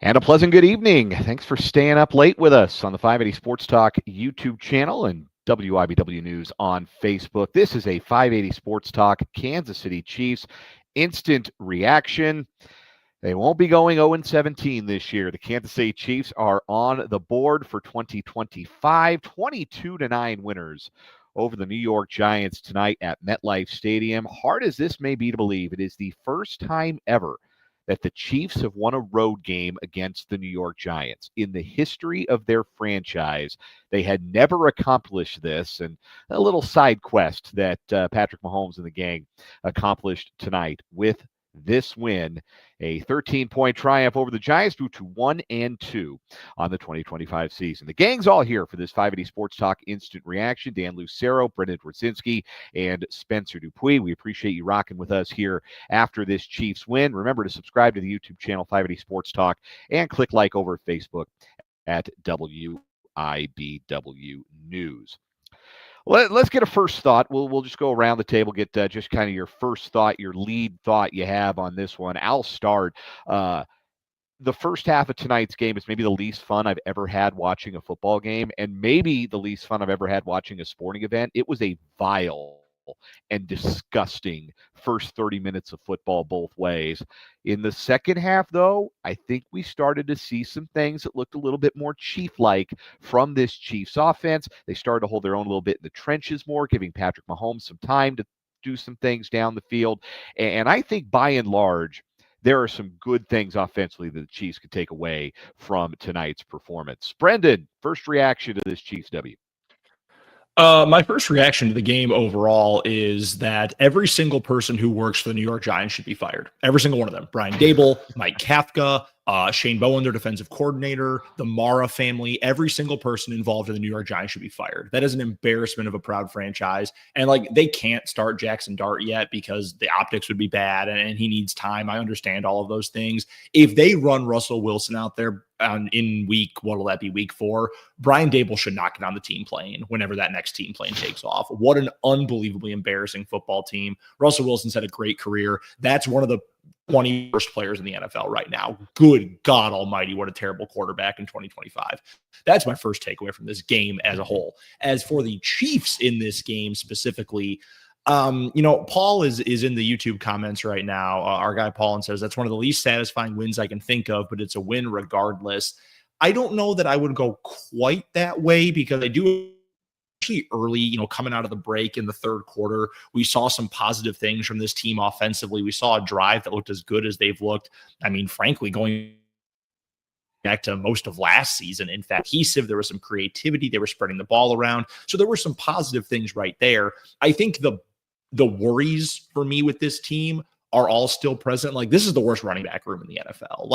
And a pleasant good evening. Thanks for staying up late with us on the 580 Sports Talk YouTube channel and WIBW News on Facebook. This is a 580 Sports Talk Kansas City Chiefs instant reaction. They won't be going 0-17 this year. The Kansas City Chiefs are on the board for 2025, 22-9 winners over the New York Giants tonight at Metlife Stadium. Hard as this may be to believe, it is the first time ever that the Chiefs have won a road game against the New York Giants. In the history of their franchise, they had never accomplished this, and a little side quest that Patrick Mahomes and the gang accomplished tonight with this win. A 13-point triumph over the Giants, moved to 1-2 on the 2025 season. The gang's all here for this 580 Sports Talk instant reaction. Dan Lucero, Dzwierzynski, and Spencer Dupuis. We appreciate you rocking with us here after this Chiefs win. Remember to subscribe to the YouTube channel 580 Sports Talk and click like over at Facebook at WIBW News. Let's get a first thought. We'll just go around the table, get just kind of your first thought, your lead thought you have on this one. I'll start. The first half of tonight's game is maybe the least fun I've ever had watching a football game, and maybe the least fun I've ever had watching a sporting event. It was a vile and disgusting first 30 minutes of football both ways. In the second half, though, I think we started to see some things that looked a little bit more Chief-like from this Chiefs offense. They started to hold their own a little bit in the trenches more, giving Patrick Mahomes some time to do some things down the field. And I think by and large, there are some good things offensively that the Chiefs could take away from tonight's performance. Brendan, first reaction to this Chiefs W. My first reaction to the game overall is that every single person who works for the New York Giants should be fired. Every single one of them. Brian Daboll, Mike Kafka, Shane Bowen, their defensive coordinator, the Mara family, every single person involved in the New York Giants should be fired. That is an embarrassment of a proud franchise. And they can't start Jackson Dart yet because the optics would be bad and he needs time. I understand all of those things. If they run Russell Wilson out there in what will that be, week 4, Brian Daboll should not get on the team plane whenever that next team plane takes off. What an unbelievably embarrassing football team. Russell Wilson's had a great career. That's one of the 20 worst players in the NFL right now. Good God almighty, what a terrible quarterback in 2025. That's my first takeaway from this game as a whole. As for the Chiefs in this game specifically, Paul is in the YouTube comments right now, our guy Paul, and says that's one of the least satisfying wins I can think of, but it's a win regardless. I don't know that I would go quite that way because I do early, coming out of the break in the third quarter, we saw some positive things from this team offensively. We saw a drive that looked as good as they've looked. I mean, frankly, going back to most of last season. In fact, there was some creativity. They were spreading the ball around. So there were some positive things right there. I think the worries for me with this team are all still present. This is the worst running back room in the NFL.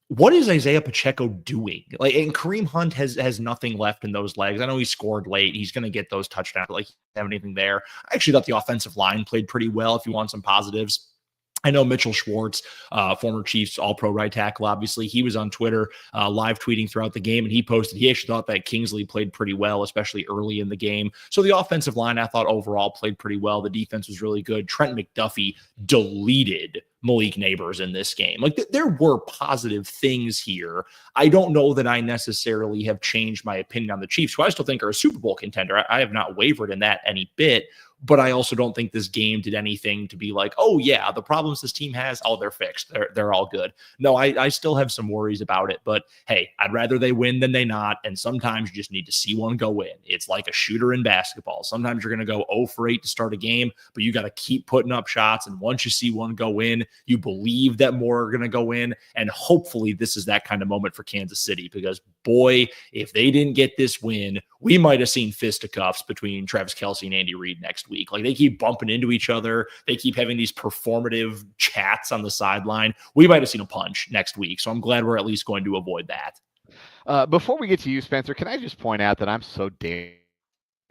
What is Isaiah Pacheco doing? And Kareem Hunt has nothing left in those legs. I know he scored late. He's going to get those touchdowns. He doesn't have anything there. I actually thought the offensive line played pretty well if you want some positives. I know Mitchell Schwartz, former Chiefs all-pro right tackle, obviously, he was on Twitter live tweeting throughout the game, and he posted he actually thought that Kingsley played pretty well, especially early in the game. So the offensive line, I thought, overall played pretty well. The defense was really good. Trent McDuffie deleted Malik Neighbors in this game. There were positive things here. I don't know that I necessarily have changed my opinion on the Chiefs, who I still think are a Super Bowl contender. I have not wavered in that any bit. But I also don't think this game did anything to be like, oh, yeah, the problems this team has, they're fixed. They're all good. No, I still have some worries about it. But, hey, I'd rather they win than they not. And sometimes you just need to see one go in. It's like a shooter in basketball. Sometimes you're going to go 0 for 8 to start a game, but you got to keep putting up shots. And once you see one go in, you believe that more are going to go in. And hopefully this is that kind of moment for Kansas City because, boy, if they didn't get this win, we might have seen fisticuffs between Travis Kelce and Andy Reid next week. They keep bumping into each other. They keep having these performative chats on the sideline. We might have seen a punch next week. So I'm glad we're at least going to avoid that. Before we get to you, Spencer, can I just point out that I'm so damn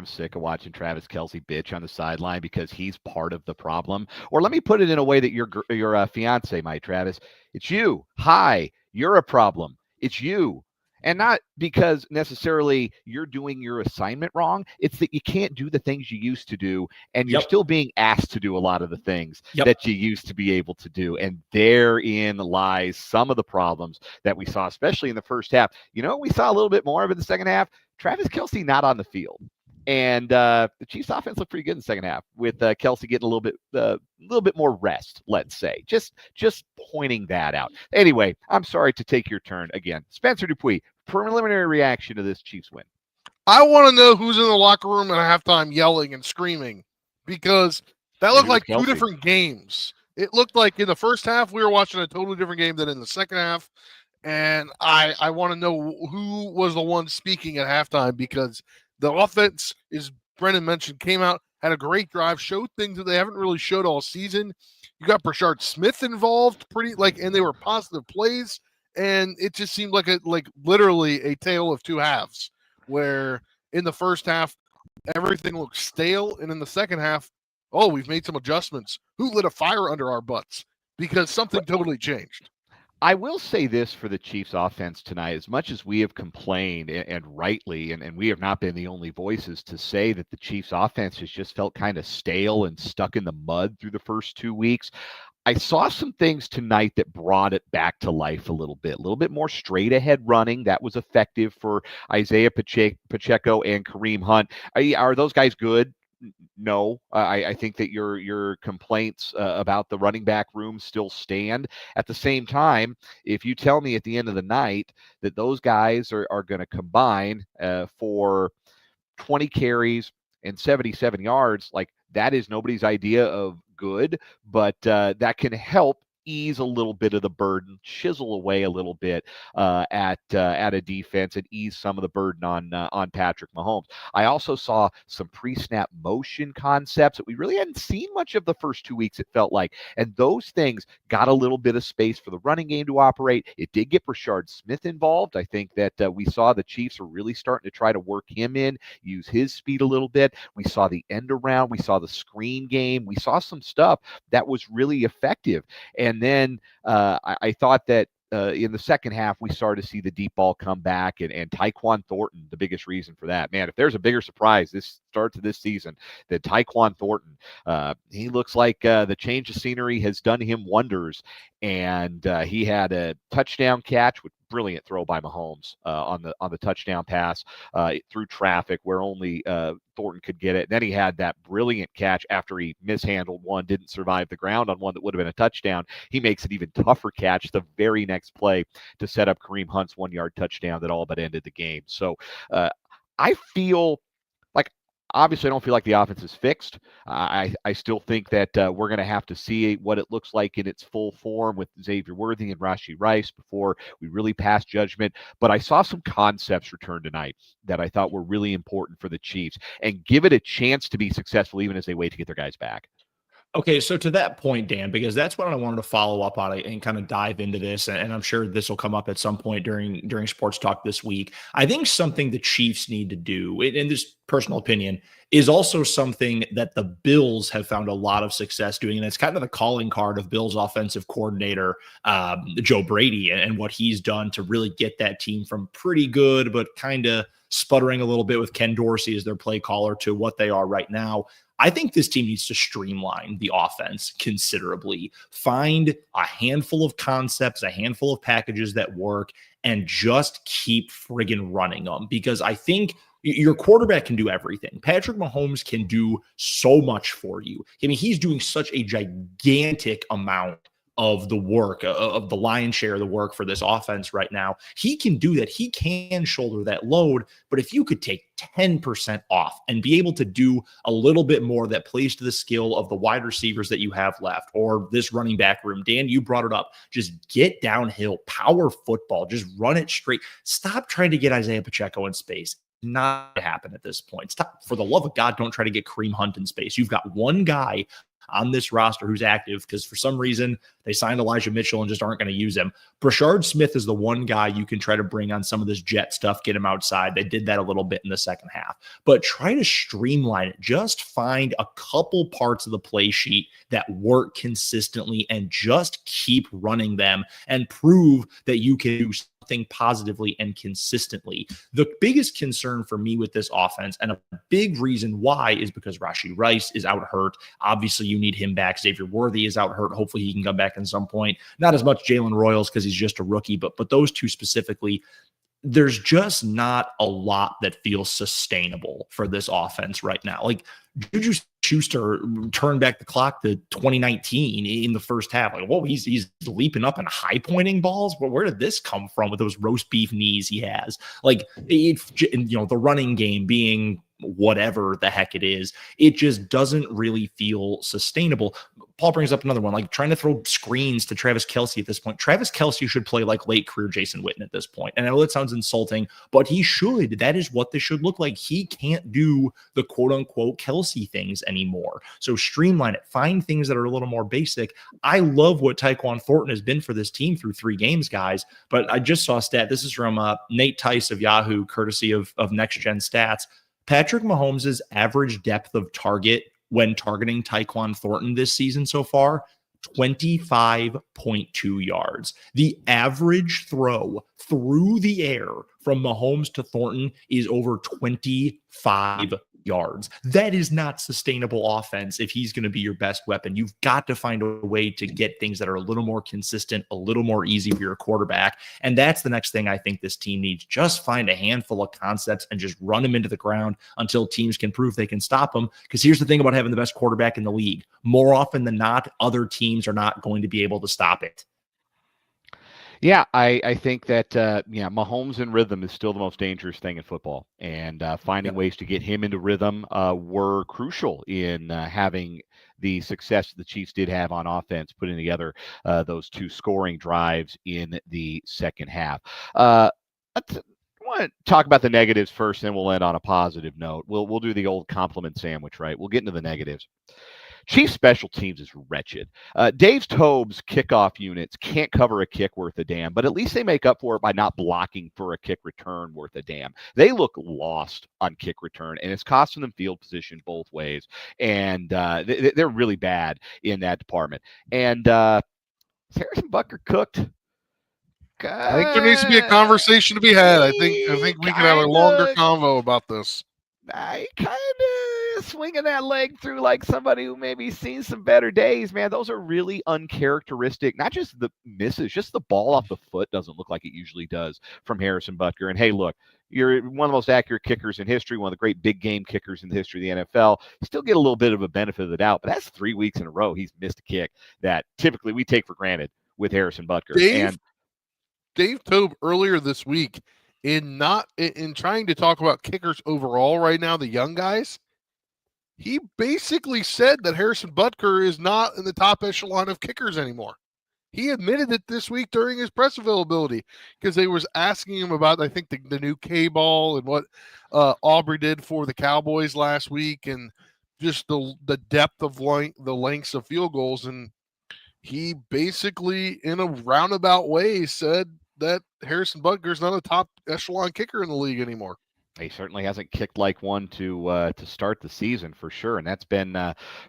sick of watching Travis Kelce bitch on the sideline because he's part of the problem. Or let me put it in a way that your fiance might, Travis. It's you. Hi, you're a problem. It's you. And not because necessarily you're doing your assignment wrong. It's that you can't do the things you used to do, and you're Yep. still being asked to do a lot of the things Yep. that you used to be able to do. And therein lies some of the problems that we saw, especially in the first half. We saw a little bit more of in the second half. Travis Kelce not on the field. And the Chiefs offense looked pretty good in the second half with Kelce getting a little bit more rest, let's say. Just pointing that out. Anyway, I'm sorry to take your turn again. Spencer Dupuis, preliminary reaction to this Chiefs win. I want to know who's in the locker room at halftime yelling and screaming, because that looked like two different games. It looked like in the first half we were watching a totally different game than in the second half. And I want to know who was the one speaking at halftime, because the offense, as Brennan mentioned, came out, had a great drive, showed things that they haven't really showed all season. You got Brashard Smith involved and they were positive plays. And it just seemed like literally a tale of two halves, where in the first half, everything looked stale. And in the second half, we've made some adjustments. Who lit a fire under our butts? Because something totally changed. I will say this for the Chiefs offense tonight, as much as we have complained, and rightly, and we have not been the only voices to say that the Chiefs offense has just felt kind of stale and stuck in the mud through the first 2 weeks. I saw some things tonight that brought it back to life a little bit more straight ahead running. That was effective for Isaiah Pacheco and Kareem Hunt. Are those guys good? No, I think that your complaints about the running back room still stand. At the same time, if you tell me at the end of the night that those guys are going to combine for 20 carries and 77 yards, like that is nobody's idea of good, but that can help ease a little bit of the burden, chisel away a little bit at a defense, and ease some of the burden on Patrick Mahomes. I also saw some pre-snap motion concepts that we really hadn't seen much of the first 2 weeks, it felt like, and those things got a little bit of space for the running game to operate. It did get Brashard Smith involved. I think that we saw the Chiefs are really starting to try to work him in, use his speed a little bit. We saw the end around, we saw the screen game, we saw some stuff that was really effective. And then I thought that in the second half, we started to see the deep ball come back, and Tyquan Thornton, the biggest reason for that. Man, if there's a bigger surprise this start to this season than Tyquan Thornton, he looks like the change of scenery has done him wonders. And he had a touchdown catch with brilliant throw by Mahomes on the touchdown pass through traffic where only Thornton could get it. And then he had that brilliant catch after he mishandled one, didn't survive the ground on one that would have been a touchdown. He makes an even tougher catch the very next play to set up Kareem Hunt's 1-yard touchdown that all but ended the game. So I feel like, obviously, I don't feel like the offense is fixed. I still think that we're going to have to see what it looks like in its full form with Xavier Worthy and Rashee Rice before we really pass judgment. But I saw some concepts return tonight that I thought were really important for the Chiefs and give it a chance to be successful even as they wait to get their guys back. Okay, so to that point, Dan, because that's what I wanted to follow up on and kind of dive into this, and I'm sure this will come up at some point during Sports Talk this week. I think something the Chiefs need to do, in this personal opinion, is also something that the Bills have found a lot of success doing, and it's kind of the calling card of Bills offensive coordinator Joe Brady and what he's done to really get that team from pretty good but kind of sputtering a little bit with Ken Dorsey as their play caller to what they are right now. I think this team needs to streamline the offense considerably, find a handful of concepts, a handful of packages that work, and just keep friggin' running them, because I think your quarterback can do everything. Patrick Mahomes can do so much for you. I mean, he's doing such a gigantic amount of the work, of the lion's share of the work for this offense right now. He can do that. He can shoulder that load. But if you could take 10% off and be able to do a little bit more that plays to the skill of the wide receivers that you have left, or this running back room, Dan, you brought it up. Just get downhill, power football, just run it straight. Stop trying to get Isaiah Pacheco in space. Not to happen at this point. Stop. For the love of God, don't try to get Kareem Hunt in space. You've got one guy on this roster who's active because for some reason they signed Elijah Mitchell and just aren't going to use him. Brashard Smith is the one guy you can try to bring on some of this jet stuff, get him outside. They did that a little bit in the second half, but try to streamline it. Just find a couple parts of the play sheet that work consistently and just keep running them and prove that you can do positively and consistently. The biggest concern for me with this offense, and a big reason why, is because Rashee Rice is out hurt. Obviously, you need him back. Xavier Worthy is out hurt. Hopefully, he can come back at some point. Not as much Jalen Royals because he's just a rookie, but those two specifically, there's just not a lot that feels sustainable for this offense right now. Like, Juju Schuster turned back the clock to 2019 in the first half. Like, whoa, he's leaping up and high pointing balls. Where did this come from with those roast beef knees he has? Like, the running game being whatever the heck it is, it just doesn't really feel sustainable. Paul brings up another one, like trying to throw screens to Travis Kelce at this point. Travis Kelce should play like late career Jason Witten at this point. And I know that sounds insulting, but he should. That is what this should look like. He can't do the quote unquote Kelce things anymore. So streamline it. Find things that are a little more basic. I love what Tyquan Thornton has been for this team through 3 games, guys. But I just saw a stat. This is from Nate Tice of Yahoo, courtesy of Next Gen Stats. Patrick Mahomes' average depth of target when targeting Tyquan Thornton this season so far, 25.2 yards. The average throw through the air from Mahomes to Thornton is over 25 yards. That is not sustainable offense if he's going to be your best weapon. You've got to find a way to get things that are a little more consistent, a little more easy for your quarterback. And that's the next thing I think this team needs. Just find a handful of concepts and just run them into the ground until teams can prove they can stop them. Because here's the thing about having the best quarterback in the league. More often than not, other teams are not going to be able to stop it. Yeah, I think that, Mahomes in rhythm is still the most dangerous thing in football. And finding ways to get him into rhythm were crucial in having the success the Chiefs did have on offense, putting together those 2 scoring drives in the second half. I want to talk about the negatives first, then we'll end on a positive note. We'll do the old compliment sandwich, right? We'll get into the negatives. Chiefs special teams is wretched. Dave Tobe's kickoff units can't cover a kick worth a damn, but at least they make up for it by not blocking for a kick return worth a damn. They look lost on kick return, and it's costing them field position both ways. And they're really bad in that department. And is Harrison Butker cooked? I think there needs to be a conversation to be had. I think we can have a longer convo about this. I kind of swinging that leg through like somebody who maybe seen some better days, man. Those are really uncharacteristic. Not just the misses, just the ball off the foot doesn't look like it usually does from Harrison Butker. And hey, look, you're one of the most accurate kickers in history, one of the great big game kickers in the history of the NFL. You still get a little bit of a benefit of the doubt, but that's 3 weeks in a row he's missed a kick that typically we take for granted with Harrison Butker. Dave Tobe earlier this week, in trying to talk about kickers overall right now, the young guys, he basically said that Harrison Butker is not in the top echelon of kickers anymore. He admitted it this week during his press availability because they was asking him about, I think, the new K-ball and what Aubrey did for the Cowboys last week and just the depth of the lengths of field goals. And he basically, in a roundabout way, said that Harrison Butker is not a top echelon kicker in the league anymore. He certainly hasn't kicked like one to start the season for sure, and that's been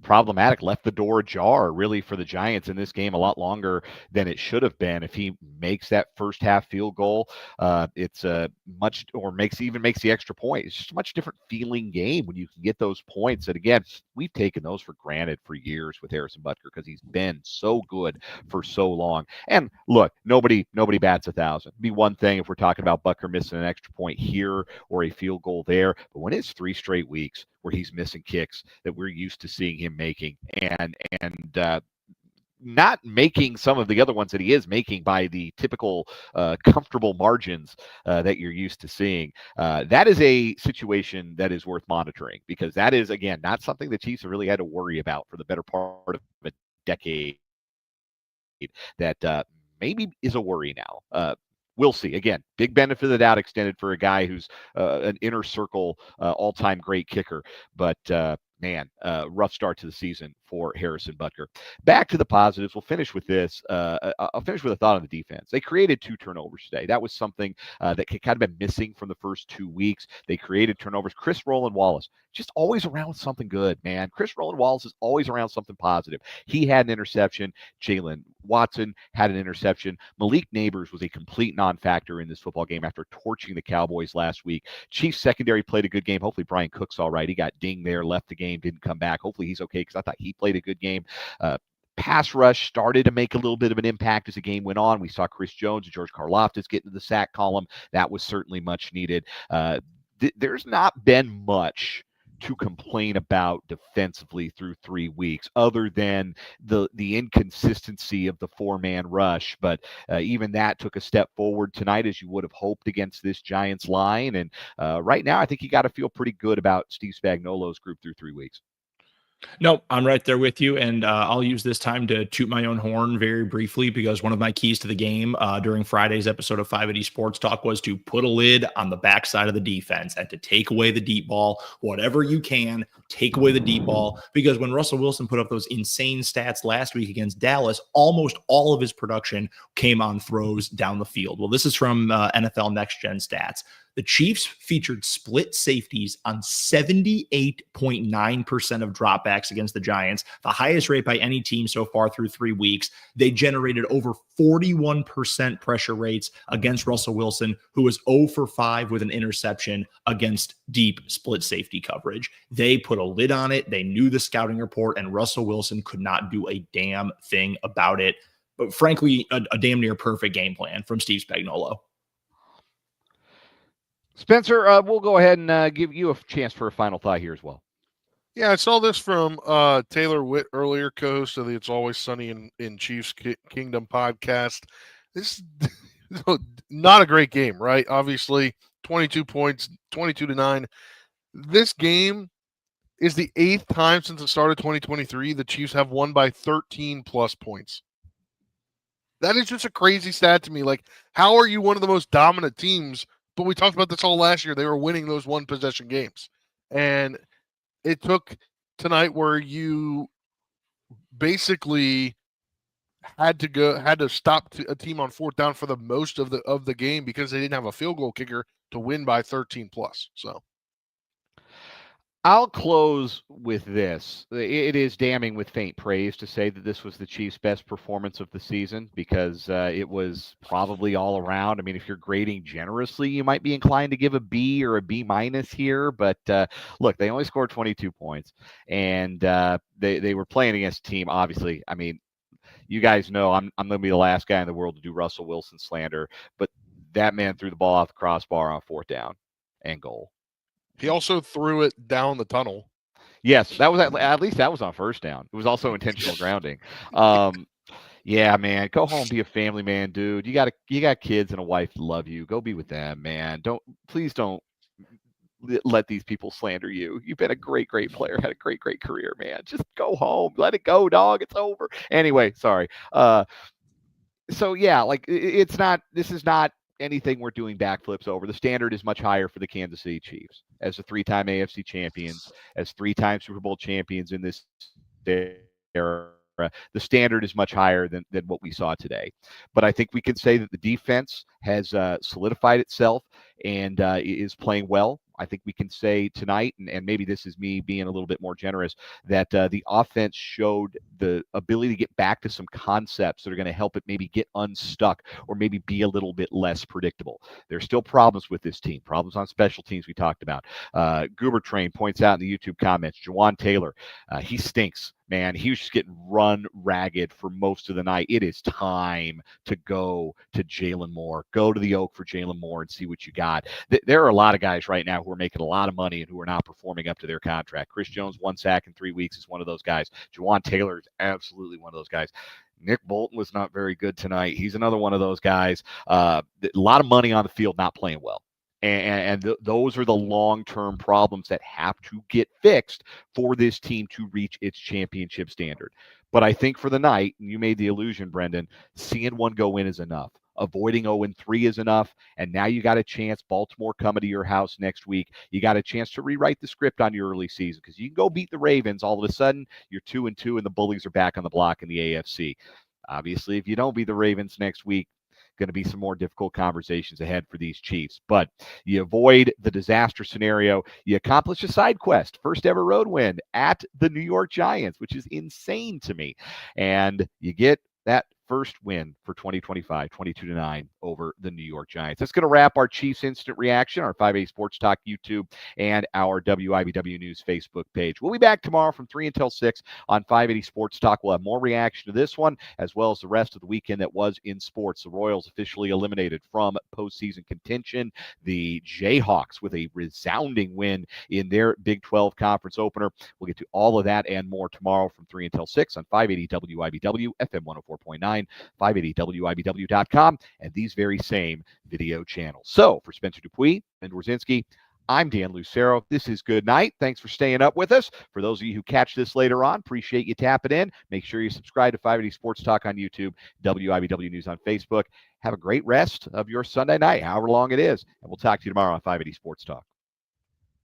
problematic. Left the door ajar really for the Giants in this game a lot longer than it should have been. If he makes that first half field goal, it's makes the extra point. It's just a much different feeling game when you can get those points. And again, we've taken those for granted for years with Harrison Butker because he's been so good for so long. And look, nobody bats 1,000. It'd be one thing if we're talking about Butker missing an extra point here or a field goal there, but when it's 3 straight weeks where he's missing kicks that we're used to seeing him making and not making some of the other ones that he is making by the typical comfortable margins that you're used to seeing, that is a situation that is worth monitoring because that is, again, not something the Chiefs have really had to worry about for the better part of a decade. That maybe is a worry now. We'll see. Again, big benefit of the doubt extended for a guy who's an inner circle all-time great kicker. But man, rough start to the season for Harrison Butker. Back to the positives. We'll finish with this. I'll finish with a thought on the defense. They created 2 turnovers today. That was something that kind of been missing from the first 2 weeks. They created turnovers. Chris Roland Wallace, just always around something good, man. Chris Roland Wallace is always around something positive. He had an interception. Jalen Watson had an interception. Malik Neighbors was a complete non-factor in this football game after torching the Cowboys last week. Chiefs secondary played a good game. Hopefully Brian Cook's all right. He got dinged there, left the game, didn't come back. Hopefully he's okay because I thought he played a good game. Pass rush started to make a little bit of an impact as the game went on. We saw Chris Jones and George Karlaftis get into the sack column. That was certainly much needed. There's not been much to complain about defensively through 3 weeks, other than the inconsistency of the 4-man rush. But even that took a step forward tonight, as you would have hoped against this Giants line. And right now, I think you got to feel pretty good about Steve Spagnuolo's group through 3 weeks. No, I'm right there with you, and I'll use this time to toot my own horn very briefly, because one of my keys to the game during Friday's episode of 580 Sports Talk was to put a lid on the backside of the defense and to take away the deep ball. Whatever you can, take away the deep ball, because when Russell Wilson put up those insane stats last week against Dallas, almost all of his production came on throws down the field. Well, this is from NFL Next Gen Stats. The Chiefs featured split safeties on 78.9% of dropbacks against the Giants, the highest rate by any team so far through 3 weeks. They generated over 41% pressure rates against Russell Wilson, who was 0 for 5 with an interception against deep split safety coverage. They put a lid on it. They knew the scouting report, and Russell Wilson could not do a damn thing about it. But frankly, a damn near perfect game plan from Steve Spagnuolo. Spencer, we'll go ahead and give you a chance for a final thought here as well. Yeah, I saw this from Taylor Witt earlier, co-host of the It's Always Sunny in Chiefs Kingdom podcast. This is not a great game, right? Obviously, 22 points, 22-9. This game is the 8th time since the start of 2023 the Chiefs have won by 13-plus points. That is just a crazy stat to me. Like, how are you one of the most dominant teams? But we talked about this all last year. They were winning those one-possession games. And it took tonight where you basically had to stop a team on 4th down for the most of the game because they didn't have a field goal kicker to win by 13+. So I'll close with this. It is damning with faint praise to say that this was the Chiefs' best performance of the season, because it was probably all around. I mean, if you're grading generously, you might be inclined to give a B or a B- here. But look, they only scored 22 points, and they were playing against a team, obviously. I mean, you guys know I'm going to be the last guy in the world to do Russell Wilson slander, but that man threw the ball off the crossbar on 4th down and goal. He also threw it down the tunnel. Yes, that was at least that was on 1st down. It was also intentional grounding. Yeah, man, go home, be a family man, dude. You got kids and a wife that love you. Go be with them, man. Please don't let these people slander you. You've been a great player, had a great career, man. Just go home, let it go, dog. It's over. Anyway, sorry. So yeah, like this is not anything we're doing backflips over. The standard is much higher for the Kansas City Chiefs as the 3-time AFC champions, as 3-time Super Bowl champions in this era. The standard is much higher than what we saw today. But I think we can say that the defense has solidified itself and is playing well. I think we can say tonight, and maybe this is me being a little bit more generous, that the offense showed the ability to get back to some concepts that are going to help it maybe get unstuck or maybe be a little bit less predictable. There's still problems with this team, problems on special teams we talked about. Goober Train points out in the YouTube comments, Jawan Taylor, he stinks. Man, he was just getting run ragged for most of the night. It is time to go to Jalen Moore. Go to the Oak for Jalen Moore and see what you got. There are a lot of guys right now who are making a lot of money and who are not performing up to their contract. Chris Jones, 1 sack in 3 weeks, is one of those guys. Jawan Taylor is absolutely one of those guys. Nick Bolton was not very good tonight. He's another one of those guys. A lot of money on the field, not playing well. And those are the long-term problems that have to get fixed for this team to reach its championship standard. But I think for the night, and you made the illusion, Brendan, seeing one go in is enough. avoiding 0-3 is enough. And now you got a chance. Baltimore coming to your house next week. You got a chance to rewrite the script on your early season because you can go beat the Ravens. All of a sudden, you're 2-2 and the Bullies are back on the block in the AFC. Obviously, if you don't beat the Ravens next week, going to be some more difficult conversations ahead for these Chiefs. But you avoid the disaster scenario. You accomplish a side quest, first ever road win at the New York Giants, which is insane to me. And you get that first win for 2025, 22-9 over the New York Giants. That's going to wrap our Chiefs Instant Reaction, our 580 Sports Talk YouTube, and our WIBW News Facebook page. We'll be back tomorrow from 3 until 6 on 580 Sports Talk. We'll have more reaction to this one, as well as the rest of the weekend that was in sports. The Royals officially eliminated from postseason contention. The Jayhawks with a resounding win in their Big 12 conference opener. We'll get to all of that and more tomorrow from 3 until 6 on 580 WIBW, FM 104.9, 580WIBW.com, and these very same video channels. So for Spencer Dupuis and Dzwierzynski, I'm Dan Lucero. This is Good Night. Thanks for staying up with us. For those of you who catch this later on, appreciate you tapping in. Make sure you subscribe to 580 Sports Talk on YouTube, WIBW News on Facebook. Have a great rest of your Sunday night, however long it is, and we'll talk to you tomorrow on 580 Sports Talk.